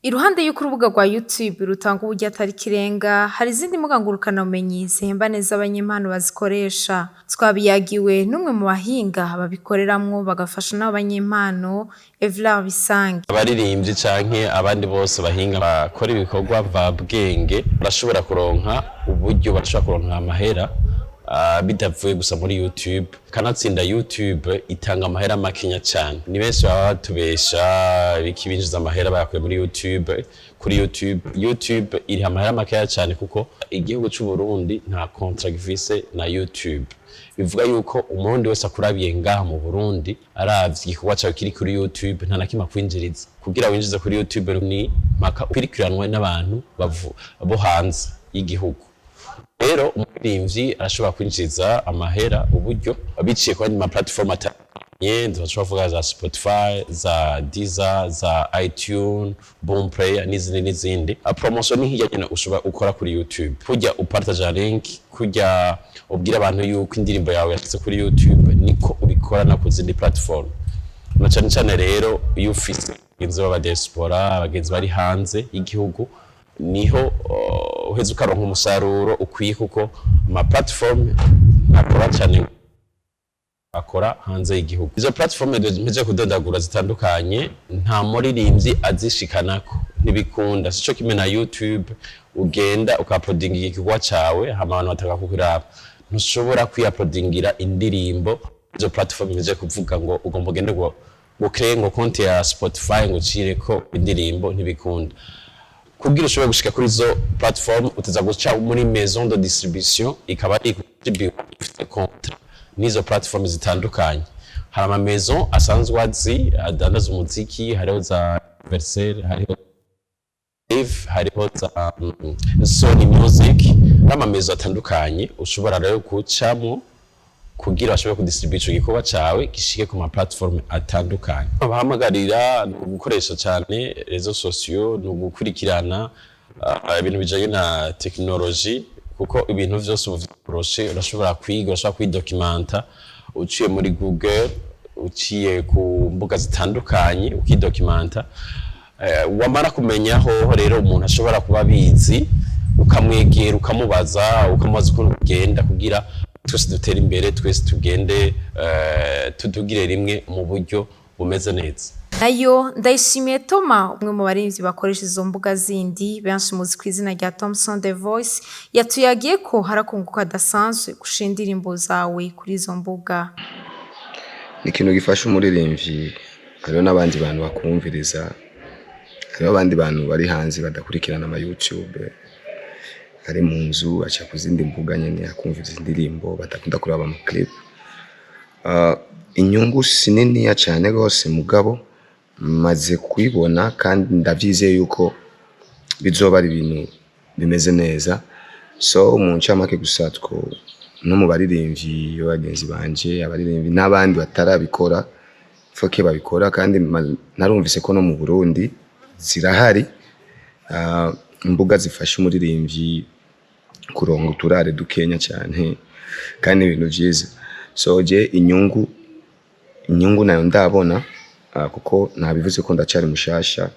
Iruhande y'uko urubuga rwa YouTube rutanga uburyo atari kirenga, hari izindi mbuga ngurukanabumenyi zihemba neza abanyempano bazikoresha. Twabiyagiwe n'umwe mu bahinga babikoreramwo bagafasha n'abo banyempano, Bisange. Abaririmvyi canke abandi bose bahinga bakora ibikorwa mvabwenge barashobora kuronka uburyo bashobora kuronka amahera bidavuye gusa muri YouTube. Kanatsinda YouTube itanga amahera makenya cyane. Ni benshi baba batubesha bikibinjiza amahera bayakuye muri YouTube. Kuri YouTube iri amahera makenya cyane kuko igihugu cy'u Burundi nta contract gifise na YouTube. Bivuga yuko umurundi wese akurabiye ngaha mu Burundi aravye igikorwa cyawe kiri kuri YouTube nta nakima kwinjiriza. Kugira winjize kuri YouTube ni maka ukurikiranwe n'abantu bo hanze y'igihugu. Rero umuririmvyi arashobora kwinjiza amahera uburyo biciye ku ma platform atandukanye, ndashobora kuvuga za Spotify, za Deezer, za iTunes, Boomplay n'izindi. Promotion ni hirya nyene ushobora ukora kuri YouTube. Kujya upartage link, kujya ubwira abantu yuko indirimbo yawe yashitse kuri YouTube, niko ubikora na ku zindi platform. Na cyane rero iyo ufise abagenzi b'aba diaspora, abagenzi bari hanze y'igihugu, niho uheze ukaronka umusaruro ukwiye kuko ama platform akora cyane akora hanze y'igihugu. Izo platform meje kudondagura zitandukanye nta muririmbyi azishikanako ntibikunda. Sico kimwe na YouTube ugenda ukaploadinga igikorwa cawe hama abantu bataka kukuraba. Ntushobora kwiuploadingira indirimbo izo platform meje kuvuga ngo ugomba ugende ngo create ngo konti ya Spotify ngo cireko indirimbo ntibikunda. Kugira ushobora gushika kuri zo platform uteza guca muri maison de distribution ikaba ifite contrat nizo platform zitandukanye. Hari ama maison asanzwe adandaza umuziki, hariho za Versailles, hariho za Sony Music n'ama maison atandukanye ushobora rero kucamo kugira bashobore kudistribute igikorwa cawe gishike ku ma platform atandukanye. Abahamagarira gukoresha cyane rezo sociaux no gukurikirana ibintu bijanye na technology kuko ibintu vyose uvyoroshye urashobora kwiga, urashobora kwidocumenta uciye muri Google, uciye ku mbuga zitandukanye ukidocumenta. Wamara kumenya aho rero umuntu ashobora kuba bizi ukamwegera ukamubaza ukuntu kugenda kugira twese dutera imbere, twese tugende tudugire rimwe mu buryo bumeze neza. Nayo Ndayishimiye Thomas, umwe mu barimvyi bakoresha izo mbuga zindi benshi muzi ku izina rya Thompson The Voice, yatuyagiye ko harakunguka adasanzwe gushira indirimbo zawe kuri izo mbuga. Ni ikintu gifasha umuririmvyi, hariho n'abandi bantu bakumviriza, hariho abandi bantu bari hanze badakurikirana ama YouTube, ari mu nzu aca ku zindi mbuga nyene akumviriza indirimbo badakunda kuraba ama clip. Inyungu sinini ya cyane gose mugabo maze kwibona kandi ndavyizeye yuko bizoba ari ibintu bimeze neza. So mu ncamake gusa no mu baririmvyi bagenzi banje, abaririmvyi n'abandi batarabikora foke babikora kandi narumvise ko no mu Burundi zirahari imbuga zifasha umuririmvyi kuronga uturare dukenya cyane kandi ibintu vyiza. So je inyungu nayo ndabona kuko nabivuze ko ndacari mushasha,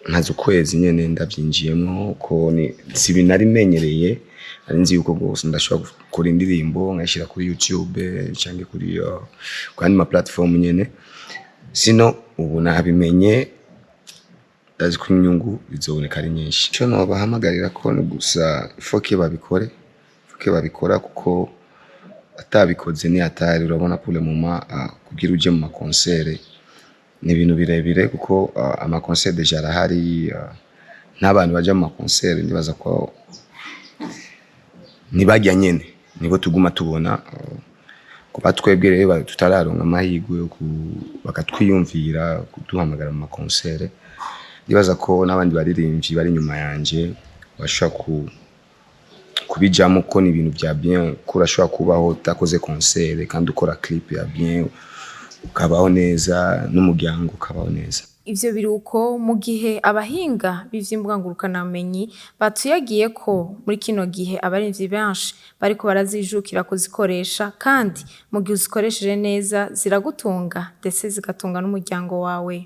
ntazi ukwezi nyene ndavyinjiyemo ko ni sibinarimenyereye, ari nzi yuko gose ndashobora gukora indirimbo nkashira kuri YouTube cyangwa kuri kandi ma platform nyene. Sino ubu nabimenye ndazi ko inyungu bizoboneka ari nyinshi. Cyo no bahamagarira ko gusa foke babikora kuko atabikoze ni atari urabona pour le moment kugira uje mu ma concert ni ibintu birebire kuko ama concert deja arahari, n'abantu baje mu ma concert ndibaza ko nibajya nyene nibo tuguma tubona kuba twebwe rero tutararonka amahirwe bakatwiyumvira kuduhamagara mu ma concert. Ndibaza ko n'abandi baririmvyi bari nyuma yanje bashaka kubijamo ko ni ibintu bya bien, kurashobora kubaho utakoze concert kandi ukora clip ya bien ukabaho neza n'umuryango ukabaho neza. Ivyo biruko mu gihe abahinga b'ivyimbuga ngurukanabumenyi batuyagiye ko muri kino gihe abarimvyi benshi bariko barazijukira kuzikoresha kandi mu gihe uzikoresheje neza ziragutunga ndetse zigatunga n'umuryango wawe.